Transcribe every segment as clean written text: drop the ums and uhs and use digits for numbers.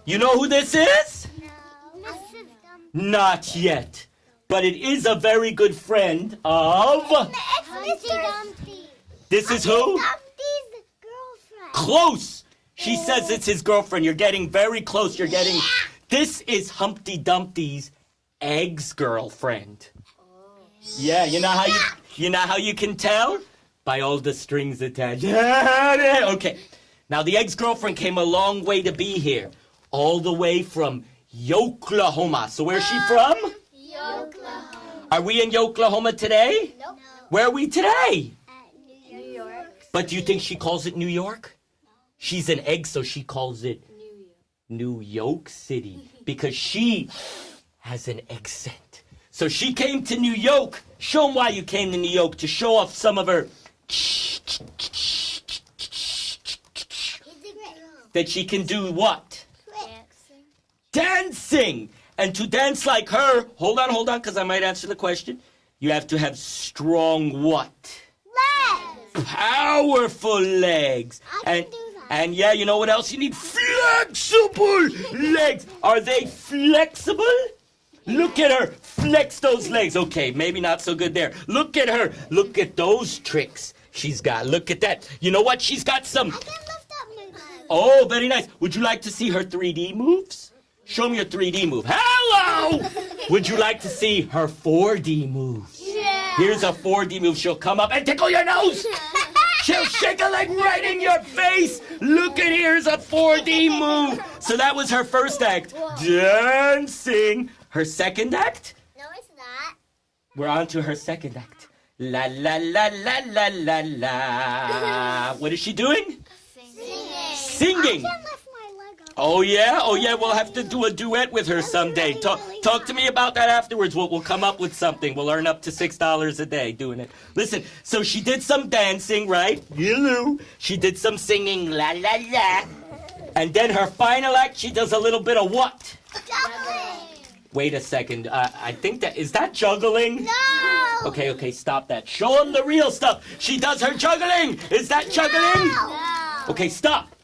You know who this is? No. Mrs. Not yet. But it is a very good friend of... Humpty Dumpty. This is who? Dumpty's girlfriend. Close. She says it's his girlfriend. You're getting very close. You're getting... This is Humpty Dumpty's ex-girlfriend. Yeah, you know how you can tell? By all the strings attached. Okay. Now the ex-girlfriend came a long way to be here. All the way from Yoklahoma. So where's she from? Yoklahoma. Are we in Yoklahoma today? Nope. Where are we today? At New York. But do you think she calls it New York? She's an egg, so she calls it New York City. Because she has an accent. So she came to New York. Show them why you came to New York. To show off some of her... That she can do what? Dancing. And to dance like her, hold on, because I might answer the question. You have to have strong what? Legs. Powerful legs. I can do that. And yeah, you know what else you need? Flexible legs. Are they flexible? Look at her. Flex those legs. Okay, maybe not so good there. Look at her. Look at those tricks she's got. Look at that. You know what? She's got some... I can lift up my leg. Oh, very nice. Would you like to see her 3D moves? Show me your 3D move. Hello! Would you like to see her 4D moves? Yeah. Here's a 4D move. She'll come up and tickle your nose. She'll shake a leg right in your face. Look at here's a 4D move. So that was her first act. Dancing. Her second act? No, it's not. We're on to her second act. La la la la la la la. What is she doing? Singing. I can lift my leg up. Oh yeah, we'll have to do a duet with her someday. Talk to me about that afterwards. We'll come up with something. We'll earn up to $6 a day doing it. Listen, so she did some dancing, right? Hello. She did some singing, la la la. And then her final act, she does a little bit of what? Juggling. Wait a second. I think is that juggling? No. Okay, stop that. Show them the real stuff. She does her juggling. Is that juggling? No. Okay, stop.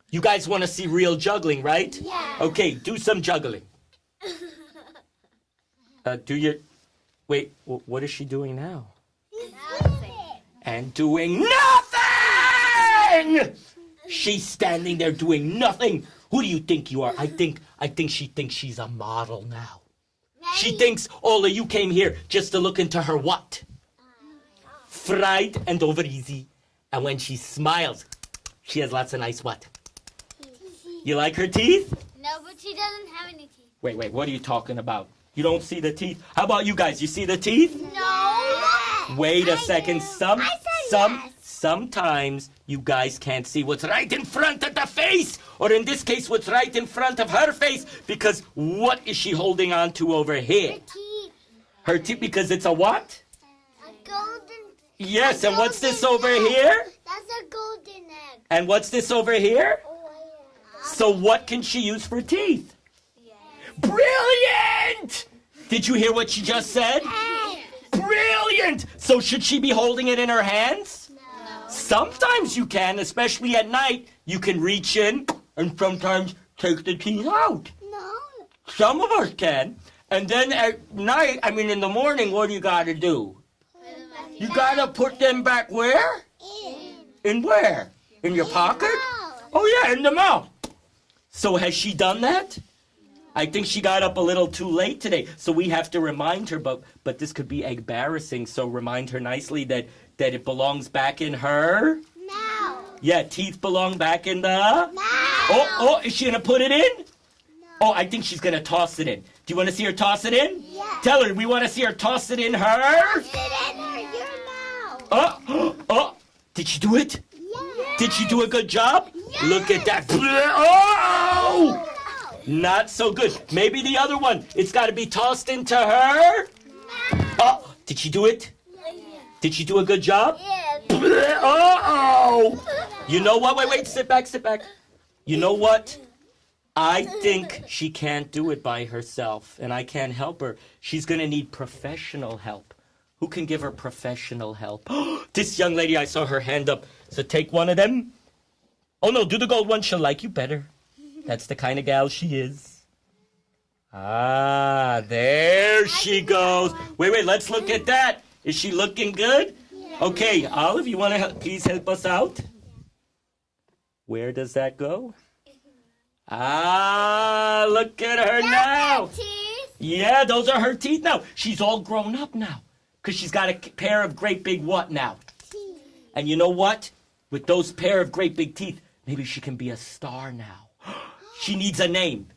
You guys want to see real juggling, right? Yeah. Okay, do some juggling. Wait, what is she doing now? Nothing. And doing nothing! She's standing there doing nothing. Who do you think you are? I think she thinks she's a model now. She thinks all of you came here just to look into her what? Fried and over easy. And when she smiles, she has lots of nice what? You like her teeth? No, but she doesn't have any teeth. Wait, what are you talking about? You don't see the teeth? How about you guys? You see the teeth? No. Wait a second. Yes. Sometimes you guys can't see what's right in front of the face, or in this case, what's right in front of her face, because what is she holding on to over here? Her teeth. Her teeth, because it's a what? A golden. Yes, and what's this golden over egg. here? That's a golden egg. And what's this over here? Oh, yeah. So what can she use for teeth? Yeah. Brilliant! Did you hear what she just said? Brilliant! So should she be holding it in her hands? No. Sometimes you can, especially at night. You can reach in and sometimes take the teeth out. No. Some of us can. And then at night, in the morning, what do you gotta do? You gotta put them back where? In where? In your pocket? Oh yeah, in the mouth. So has she done that? I think she got up a little too late today, so we have to remind her, but this could be embarrassing, so remind her nicely that it belongs back in her. No. Yeah, teeth belong back in the... No. Oh, is she gonna put it in? Oh, I think she's gonna toss it in. Do you want to see her toss it in? Yeah. Tell her, we want to see her toss it in her. Sit in your mouth. Oh, did she do it? Yeah. Did she do a good job? Yes. Look at that. Oh! Not so good. Maybe the other one. It's got to be tossed into her. Oh, did she do it? Did she do a good job? Yeah. Uh-oh. You know what? Wait. Sit back. You know what? I think she can't do it by herself, and I can't help her. She's going to need professional help. Who can give her professional help? This young lady, I saw her hand up. So take one of them. Oh, no, do the gold one. She'll like you better. That's the kind of gal she is. Ah, there she goes. Wait, let's look at that. Is she looking good? Okay, Olive, you want to please help us out? Where does that go? Ah, look at her now. Yeah, those are her teeth now. She's all grown up now. Because she's got a pair of great big what now? And you know what? With those pair of great big teeth, maybe she can be a star now. She needs a name.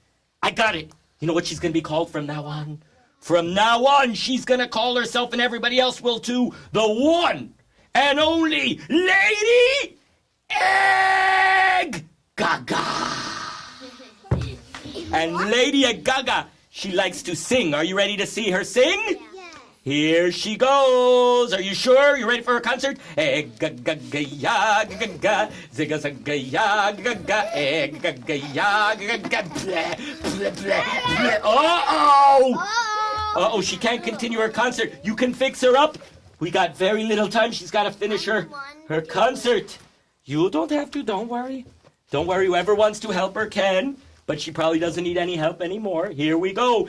I got it. You know what she's going to be called from now on? From now on, she's going to call herself, and everybody else will too, the one and only Lady Egg Gaga. And Lady Gaga, she likes to sing. Are you ready to see her sing? Yes. Here she goes. Are you sure? You ready for her concert? Egg Gaga ya Gaga, zigga zagga ya Gaga, egg Gaga ya Gaga, blah blah blah blah. Uh-oh, she can't continue her concert. You can fix her up. We got very little time. She's got to finish her concert. You don't have to. Don't worry. Don't worry. Whoever wants to help her can. But she probably doesn't need any help anymore. Here we go.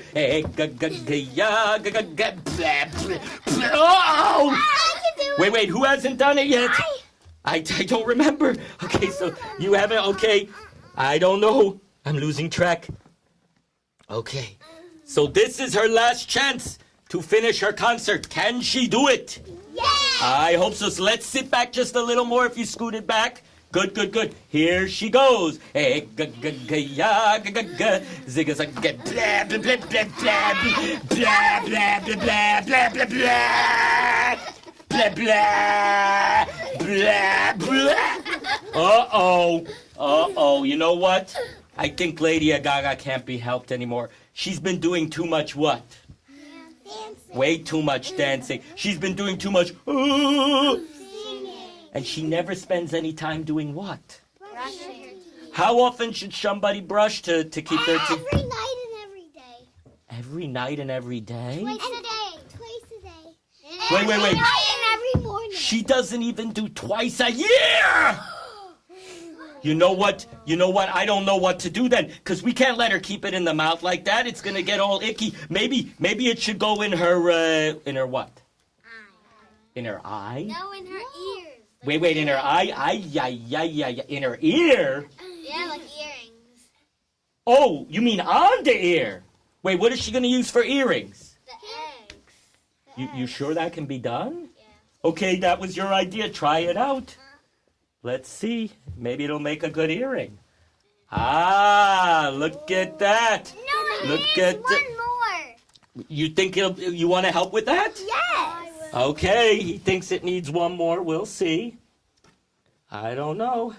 Oh! Wait, who hasn't done it yet? I don't remember. Okay, so you haven't, okay. I don't know. I'm losing track. Okay, so this is her last chance to finish her concert. Can she do it? Yeah. I hope so. So let's sit back just a little more if you scoot it back. Good. Here she goes. Hey, ya, zigga zagga, blah blah blah blah blah blah blah blah blah blah blah blah blah blah. Uh-oh. You know what? I think Lady Gaga can't be helped anymore. She's been doing too much what? Dancing. Way too much dancing. She's been doing too much. And she never spends any time doing what? Brushing her teeth. How often should somebody brush to keep their teeth? Every night and every day. Every night and every day? Twice a day. Wait. Every night and every morning. She doesn't even do twice a year! You know what? I don't know what to do then, because we can't let her keep it in the mouth like that. It's going to get all icky. Maybe it should go in her what? In her eye? No, in her ears. Wait, in her eye? In her ear? Yeah, like earrings. Oh, you mean on the ear? Wait, what is she going to use for earrings? The eggs. You sure that can be done? Yeah. Okay, that was your idea. Try it out. Let's see. Maybe it'll make a good earring. Ah, look at that. No, Look there's at one more. You think you want to help with that? Yes. Okay, he thinks it needs one more. We'll see. I don't know.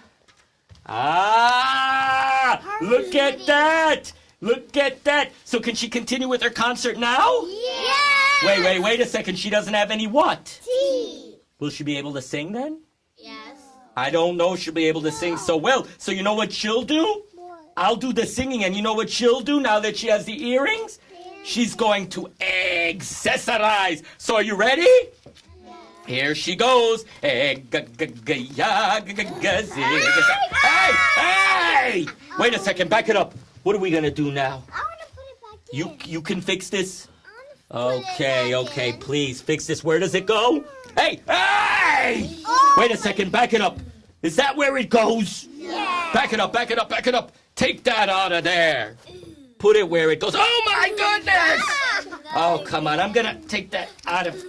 Ah! Look at that! Look at that! So can she continue with her concert now? Yeah. Wait a second. She doesn't have any what? Tea. Will she be able to sing then? Yes. I don't know if she'll be able to sing so well. So you know what she'll do? I'll do the singing, and you know what she'll do now that she has the earrings? She's going to accessorize. So are you ready? Here she goes. Hey! Wait a second, back it up. What are we gonna do now? I want to put it back in. You can fix this? Put it back in. Please fix this. Where does it go? Hey! Oh. Wait a second, back it up. Is that where it goes? Yeah. Back it up. Take that out of there. Put it where it goes. Oh my goodness! Oh, come on. I'm gonna take that out of...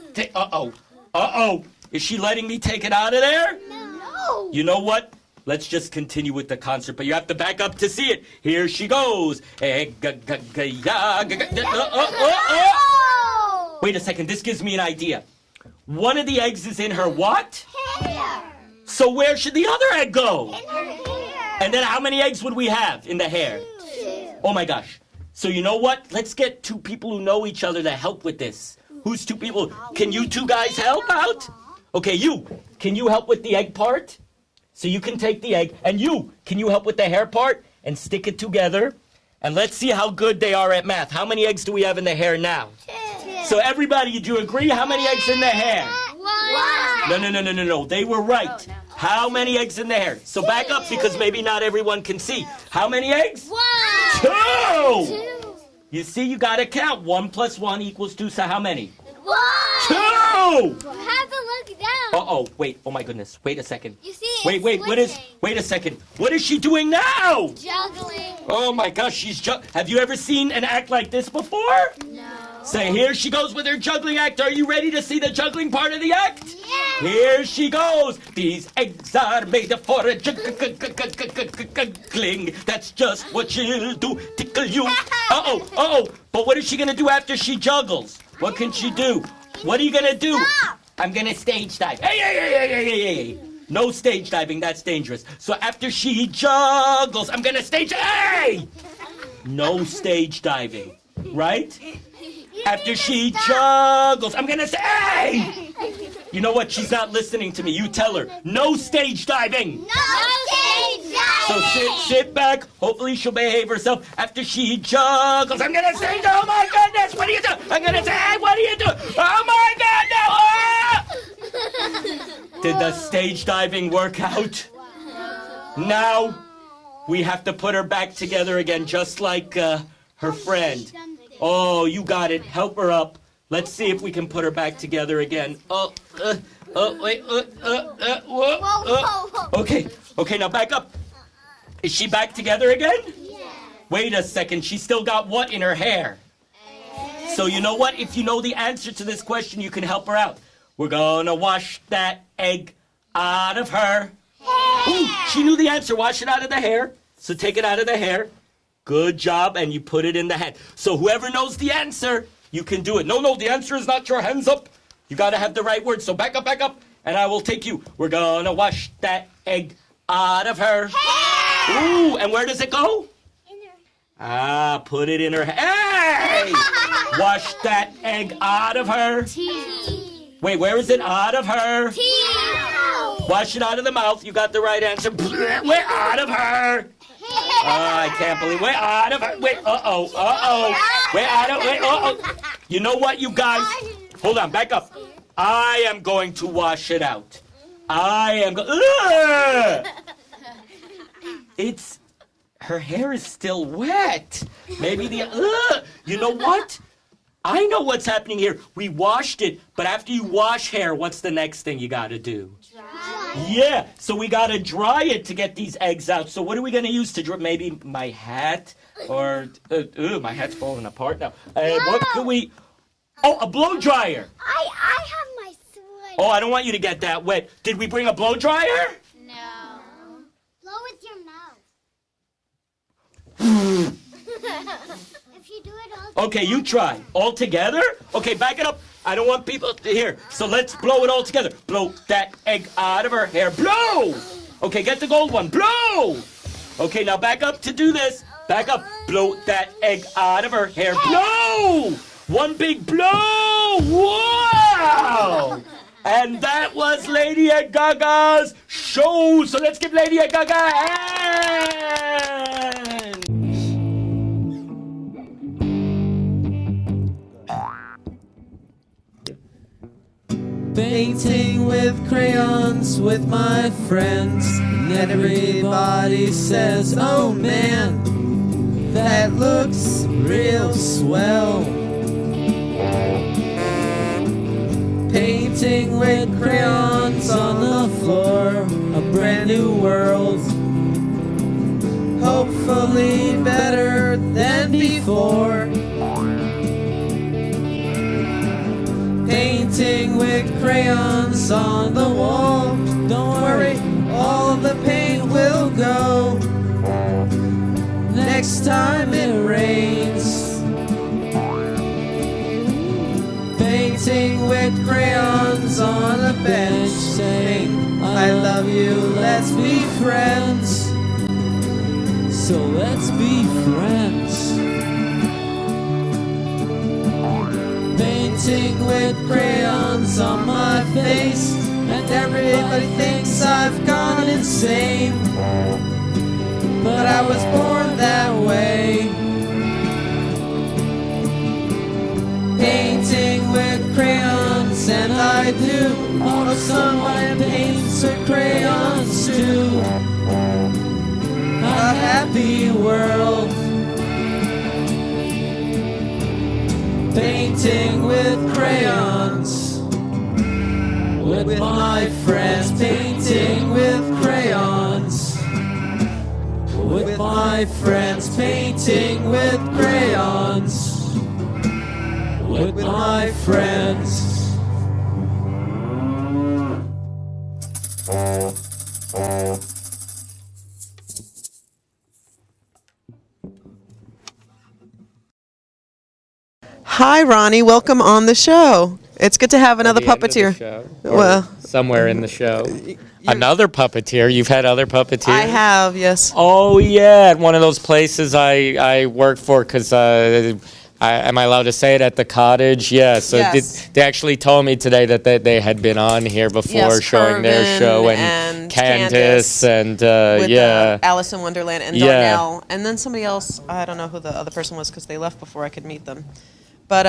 Uh-oh. Is she letting me take it out of there? No. You know what? Let's just continue with the concert, but you have to back up to see it. Here she goes. Wait a second. This gives me an idea. One of the eggs is in her what? Hair. So where should the other egg go? In her hair. And then how many eggs would we have in the hair? 2. Oh my gosh. So you know what? Let's get 2 people who know each other to help with this. Who's 2 people? Can you 2 guys help out? Okay, can you help with the egg part? So you can take the egg. And can you help with the hair part? And stick it together. And let's see how good they are at math. How many eggs do we have in the hair now? 2. So everybody, do you agree? How many eggs in the hair? 1. No. They were right. How many eggs in the hair? So back up because maybe not everyone can see. How many eggs? 1, 2! You see, you gotta count. 1 plus 1 equals 2, so how many? 1. 2! You have to look down. Uh-oh, wait, oh my goodness, wait a second. You see it Wait, wait a second. What is she doing now? juggling. Oh my gosh, have you ever seen an act like this before? No. Say, here she goes with her juggling act. Are you ready to see the juggling part of the act? Yeah. Here she goes. These eggs are made for a juggling. That's just what she'll do. Tickle you. Uh-oh. But what is she gonna do after she juggles? What can she do? What are you gonna do? Stop. I'm gonna stage dive. Hey. No stage diving, that's dangerous. So after she juggles, I'm gonna stage, hey! No stage diving, right? After she juggles, I'm gonna say, hey! You know what? She's not listening to me. You tell her, no stage diving. No stage diving. So sit back. Hopefully she'll behave herself. After she juggles, I'm gonna say, oh my goodness, what are you doing? I'm gonna say, hey, what are you doing? Oh my God, no! Ah! Did the stage diving work out? Now we have to put her back together again, just like her friend. Oh, you got it. Help her up. Let's see if we can put her back together again. Wait. Okay, now back up. Is she back together again? Yeah. Wait a second. She still got what in her hair? So you know what? If you know the answer to this question, you can help her out. We're gonna wash that egg out of her. Ooh, she knew the answer. Wash it out of the hair. So take it out of the hair. Good job, and you put it in the head. So whoever knows the answer, you can do it. No, the answer is not your hands up. You gotta have the right word. So back up, and I will take you. We're gonna wash that egg out of her. Ooh, and where does it go? Put it in her head. Hey! Wash that egg out of her. Wait, where is it? Out of her. Wash it out of the mouth. You got the right answer. We're out of her. I can't believe we're out of her. Wait, We're out of, You know what, you guys? Hold on, back up. I am going to wash it out. Her hair is still wet. Maybe you know what? I know what's happening here. We washed it, but after you wash hair, what's the next thing you gotta do? Dry. Yeah, so we gotta dry it to get these eggs out. So what are we gonna use to dry? Maybe my hat? Or, my hat's falling apart now. What could we, a blow dryer. I have my sword. Oh, I don't want you to get that wet. Did we bring a blow dryer? No. Blow with your mouth. If you do it all Okay, you try. All together? Okay, back it up. I don't want people to hear. So let's blow it all together. Blow that egg out of her hair. Blow! Okay, get the gold one. Blow! Okay, now back up to do this. Back up. Blow that egg out of her hair. Blow! One big blow! Wow! And that was Lady Gaga's show. So let's give Lady Gaga a hand. Painting with crayons with my friends, and everybody says, oh man, that looks real swell. Painting with crayons on the floor, a brand new world, hopefully better than before. Painting with crayons on the wall. Don't worry, all the paint will go next time it rains. Painting with crayons on a bench, saying, I love you, let's be friends. So let's be friends. Painting with crayons on my face, and everybody thinks I've gone insane, but I was born that way. Painting with crayons, and I do. Oh, someone paints her crayons too. A happy world. Painting with crayons. With my friends, painting with crayons. With my friends, painting with crayons. With my friends. Hi, Ronnie. Welcome on the show. It's good to have another puppeteer. Well, somewhere in the show. Another puppeteer. You've had other puppeteers? I have, yes. Oh, yeah. At one of those places I work for, because am I allowed to say it, at the cottage? Yeah. So Yes. they actually told me today that they had been on here before, Yes, showing their Kervin show, and Candace, and with yeah. Alice in Wonderland and Yeah. Darnell. And then somebody else, I don't know who the other person was because they left before I could meet them. But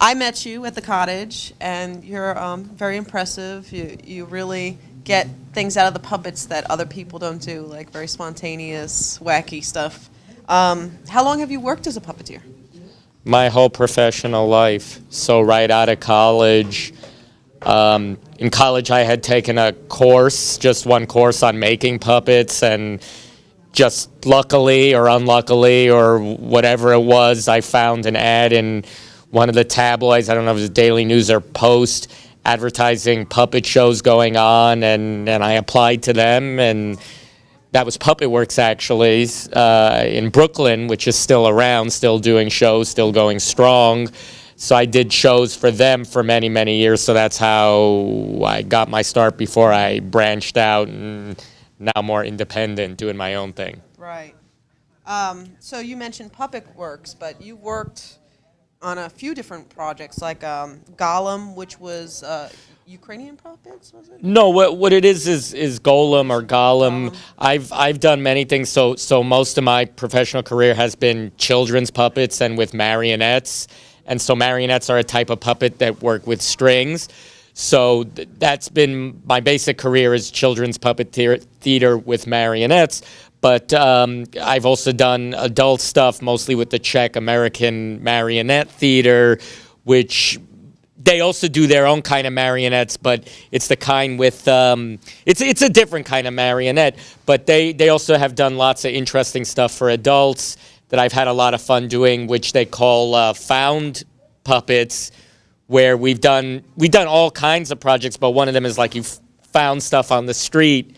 I met you at the cottage, and you're very impressive. You really get things out of the puppets that other people don't do, like very spontaneous, wacky stuff. How long have you worked as a puppeteer? My whole professional life. So right out of college. In college, I had taken a course, just one course on making puppets, and just luckily or unluckily or whatever it was, I found an ad in one of the tabloids, I don't know if it was Daily News or Post, advertising puppet shows going on, and I applied to them, and that was Puppet Works, actually, in Brooklyn, which is still around, still doing shows, still going strong. So I did shows for them for many, many years, so that's how I got my start before I branched out and now more independent, doing my own thing. Right. So you mentioned Puppet Works, but you worked on a few different projects, like Golem, which was Ukrainian puppets, was it? No, what it is Golem or Gollum. I've done many things. So most of my professional career has been children's puppets and with marionettes. And so marionettes are a type of puppet that work with strings. So that's been my basic career, is children's puppet theater with marionettes. But I've also done adult stuff, mostly with the Czech American Marionette Theater, which they also do their own kind of marionettes, but it's the kind with, it's a different kind of marionette. But they also have done lots of interesting stuff for adults that I've had a lot of fun doing, which they call found puppets, where we've done all kinds of projects, but one of them is like you found stuff on the street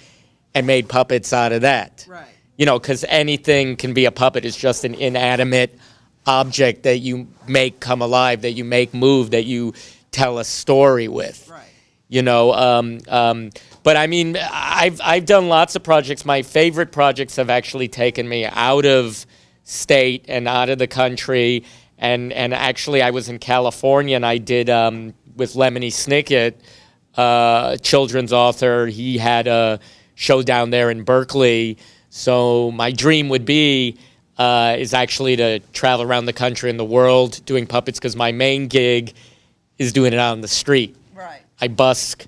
and made puppets out of that. Right. You know, because anything can be a puppet. It's just an inanimate object that you make come alive, that you make move, that you tell a story with. Right. You know, but I mean, I've done lots of projects. My favorite projects have actually taken me out of state and out of the country. And actually, I was in California, and I did with Lemony Snicket, children's author. He had a show down there in Berkeley. So my dream would be is actually to travel around the country and the world doing puppets, because my main gig is doing it out on the street. Right. I busk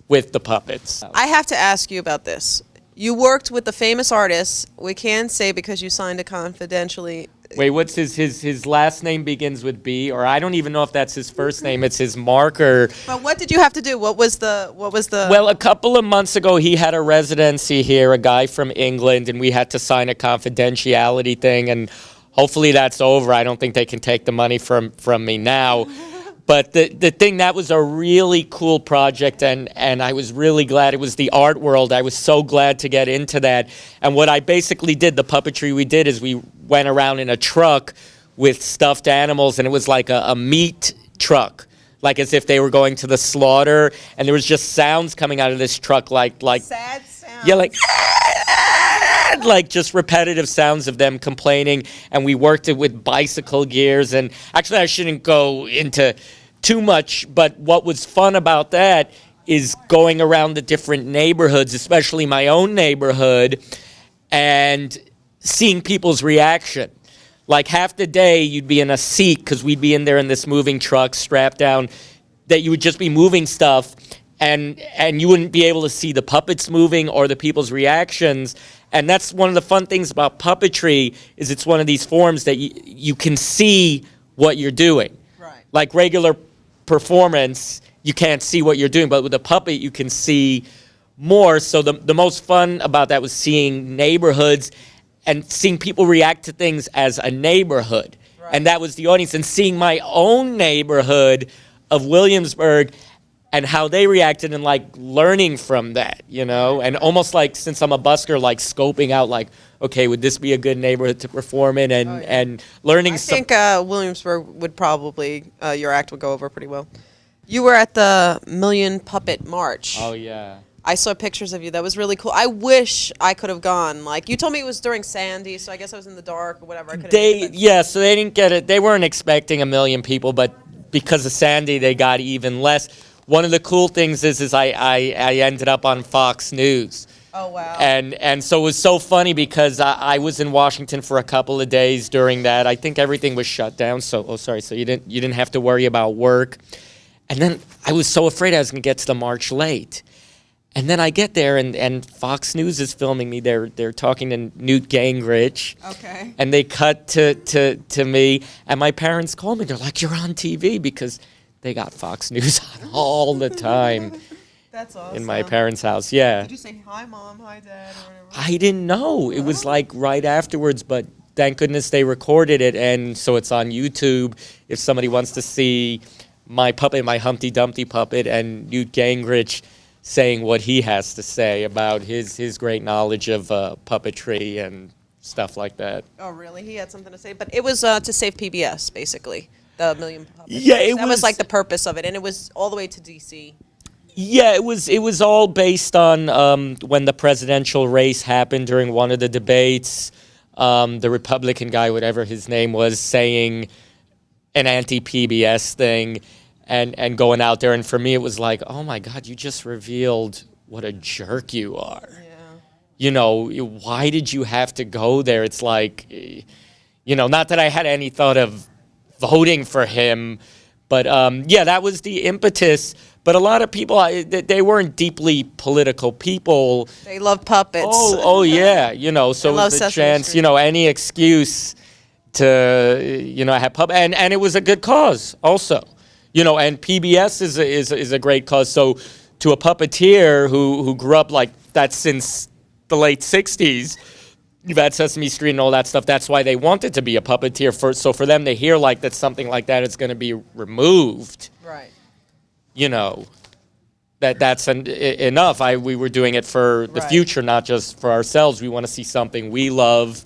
with the puppets. I have to ask you about this. You worked with the famous artist. We can't say because you signed it confidentially. Wait, what's his last name begins with B, or I don't even know if that's his first name. It's his marker. But what did you have to do? What was the? Well, a couple of months ago, he had a residency here, a guy from England, and we had to sign a confidentiality thing, and hopefully that's over. I don't think they can take the money from me now. But the thing, that was a really cool project, and I was really glad. It was the art world. I was so glad to get into that. And what I basically did, the puppetry we did, is we went around in a truck with stuffed animals, and it was like a meat truck, like as if they were going to the slaughter, and there was just sounds coming out of this truck like sad sounds. Yeah, like just repetitive sounds of them complaining, and we worked it with bicycle gears. And actually, I shouldn't go into too much, but what was fun about that is going around the different neighborhoods, especially my own neighborhood, and seeing people's reaction. Like half the day you'd be in a seat, because we'd be in there in this moving truck strapped down, that you would just be moving stuff and you wouldn't be able to see the puppets moving or the people's reactions. And that's one of the fun things about puppetry is it's one of these forms that you can see what you're doing. Right. Like regular performance, you can't see what you're doing, but with a puppet, you can see more. So the most fun about that was seeing neighborhoods and seeing people react to things as a neighborhood. Right. And that was the audience. And seeing my own neighborhood of Williamsburg and how they reacted and like learning from that, you know, and almost like since I'm a busker, like scoping out like, okay, would this be a good neighborhood to perform in and learning I think Williamsburg would probably, your act would go over pretty well. You were at the Million Puppet March. Oh, yeah. I saw pictures of you. That was really cool. I wish I could have gone. Like, you told me it was during Sandy, so I guess I was in the dark or whatever. I couldn't make it. Yeah, so they didn't get it. They weren't expecting 1 million people, but because of Sandy, they got even less. One of the cool things is I ended up on Fox News. Oh, wow. And so it was so funny because I was in Washington for a couple of days during that. I think everything was shut down. So so you didn't have to worry about work. And then I was so afraid I was going to get to the march late. And then I get there and Fox News is filming me. They're talking to Newt Gingrich. Okay. And they cut to me, and my parents call me. They're like, "You're on TV," because they got Fox News on all the time. That's awesome. In my parents' house. Yeah. Did you say hi, Mom, hi, Dad, or whatever? I didn't know. It was like right afterwards, but thank goodness they recorded it, and so it's on YouTube if somebody wants to see my puppet, my Humpty Dumpty puppet, and Newt Gingrich saying what he has to say about his great knowledge of puppetry and stuff like that. Oh, really? He had something to say? But it was to save PBS, basically, the Million Puppets. Yeah, That was like the purpose of it, and it was all the way to D.C. Yeah, it was all based on when the presidential race happened during one of the debates. The Republican guy, whatever his name was, saying an anti-PBS thing and going out there. And for me, it was like, oh, my God, you just revealed what a jerk you are. Yeah. You know, why did you have to go there? It's like, you know, not that I had any thought of voting for him, but yeah, that was the impetus. But a lot of people, they weren't deeply political people. They love puppets. Oh yeah, you know, so love it was a Sesame chance, Street. you know, any excuse to, you know, have and it was a good cause also, you know, and PBS is a great cause. So to a puppeteer who grew up like that since the late 60s, you've had Sesame Street and all that stuff. That's why they wanted to be a puppeteer. So for them to hear like that something like that is going to be removed, Right. you know, that's enough. We were doing it for the Right. future, not just for ourselves. We want to see something we love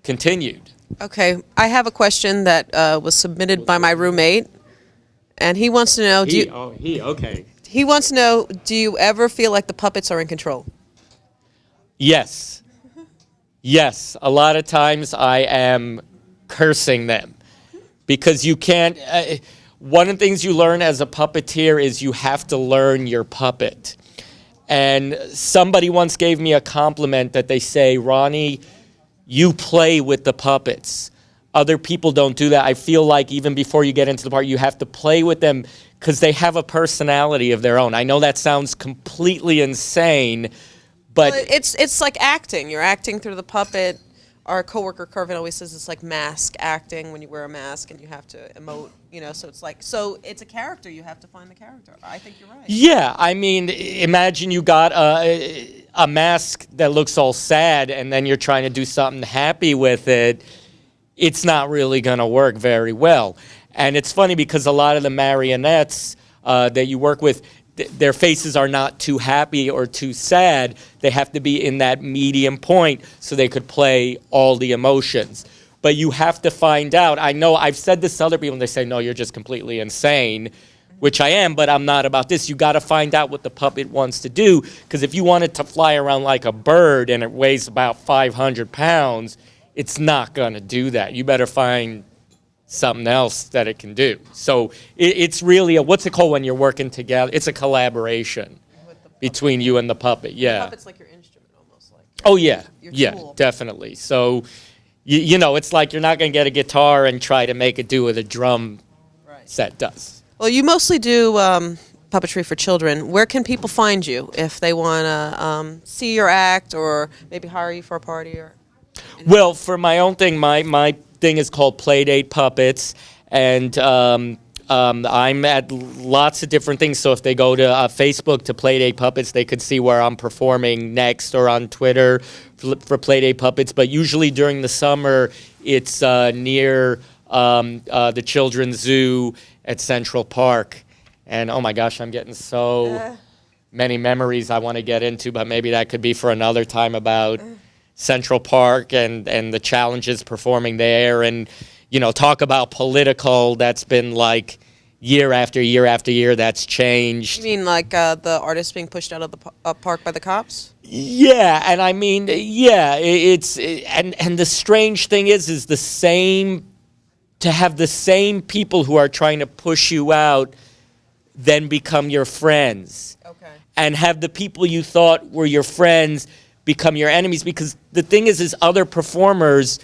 continued. Okay, I have a question that was submitted by my roommate, and he wants to know, Okay. he wants to know, do you ever feel like the puppets are in control? Yes. Yes. A lot of times I am cursing them because you can't. One of the things you learn as a puppeteer is you have to learn your puppet. And somebody once gave me a compliment that they say, Ronny, you play with the puppets. Other people don't do that. I feel like even before you get into the part, you have to play with them because they have a personality of their own. I know that sounds completely insane, but Well, it's like acting. You're acting through the puppet. Our coworker Kervin always says it's like mask acting when you wear a mask and you have to emote, you know, so it's a character. You have to find the character. I think you're right. yeah, I mean, imagine you got a mask that looks all sad and then you're trying to do something happy with it. It's not really going to work very well. And it's funny because a lot of the marionettes that you work with, their faces are not too happy or too sad. They have to be in that medium point so they could play all the emotions. But you have to find out. I know I've said this to other people and they say, no, you're just completely insane, which I am, but I'm not about this. You got to find out what the puppet wants to do, because if you want it to fly around like a bird and it weighs about 500 pounds, it's not going to do that. You better find something else that it can do. So it's really what's it called when you're working together? It's a collaboration between you and the puppet. Yeah. The puppet's like your instrument almost. Like Oh yeah. your Yeah, tool. definitely. So you know, it's like you're not going to get a guitar and try to make it do what a drum Right. set does. Well, you mostly do puppetry for children. Where can people find you if they want to see your act or maybe hire you for a party? Or Well, for my own thing, my thing is called Playdate Puppets, and I'm at lots of different things. So if they go to Facebook to Playdate Puppets, they could see where I'm performing next, or on Twitter for Playdate Puppets. But usually during the summer, it's near the Children's Zoo at Central Park. And oh my gosh, I'm getting so many memories I want to get into, but maybe that could be for another time about Central Park and the challenges performing there, and talk about political. That's been like year after year after year. That's changed. you mean like the artist being pushed out of the park by the cops? Yeah, and I mean, yeah, and the strange thing is the same, to have the same people who are trying to push you out then become your friends. Okay. And have the people you thought were your friends become your enemies, because the thing is other performers,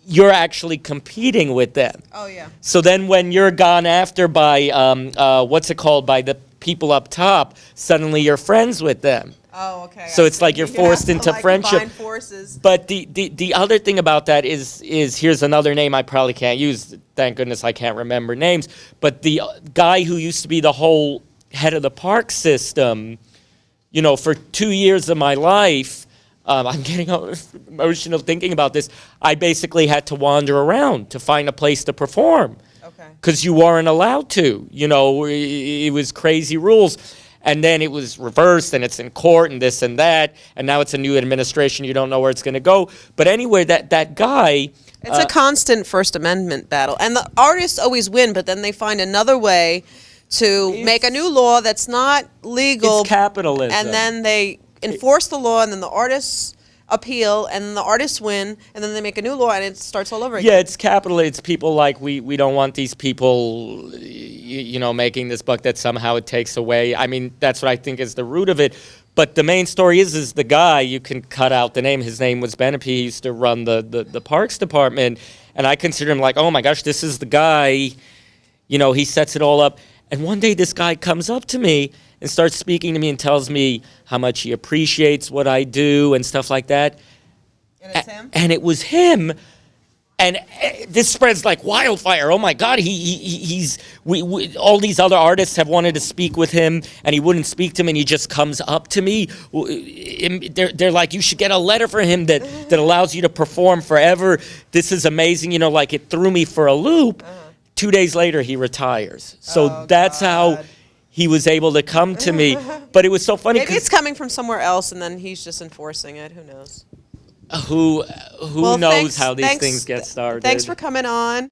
you're actually competing with them. Oh yeah. So then when you're gone after by, by the people up top, suddenly you're friends with them. Oh, okay. So it's like you're forced into friendship. Combine forces. But the other thing about that is here's another name I probably can't use. Thank goodness I can't remember names. But the guy who used to be the whole head of the park system, for 2 years of my life, I'm getting emotional thinking about this. I basically had to wander around to find a place to perform. Okay. Because you weren't allowed to. It was crazy rules. And then it was reversed, and it's in court, and this and that, and now it's a new administration. You don't know where it's going to go. But anyway, that guy... It's a constant First Amendment battle. And the artists always win, but then they find another way to make a new law that's not legal. It's capitalism. And then they enforce the law, and then the artists appeal, and then the artists win, and then they make a new law, and it starts all over again. Yeah, it's capitalism. It's people like, we don't want these people, making this buck that somehow it takes away. I mean, that's what I think is the root of it. But the main story is the guy, you can cut out the name. His name was Benepe. He used to run the parks department. And I consider him like, oh my gosh, this is the guy, he sets it all up. And one day this guy comes up to me and starts speaking to me and tells me how much he appreciates what I do and stuff like that. And it's him? And it was him. And this spreads like wildfire. Oh my God, we all these other artists have wanted to speak with him, and he wouldn't speak to me, and he just comes up to me. They're like, you should get a letter for him that allows you to perform forever. This is amazing. Like, it threw me for a loop. 2 days later, he retires. So that's how he was able to come to me. But it was so funny. Maybe it's coming from somewhere else, and then he's just enforcing it. Who knows? Who Well, knows thanks- how these thanks- things get started? Thanks for coming on.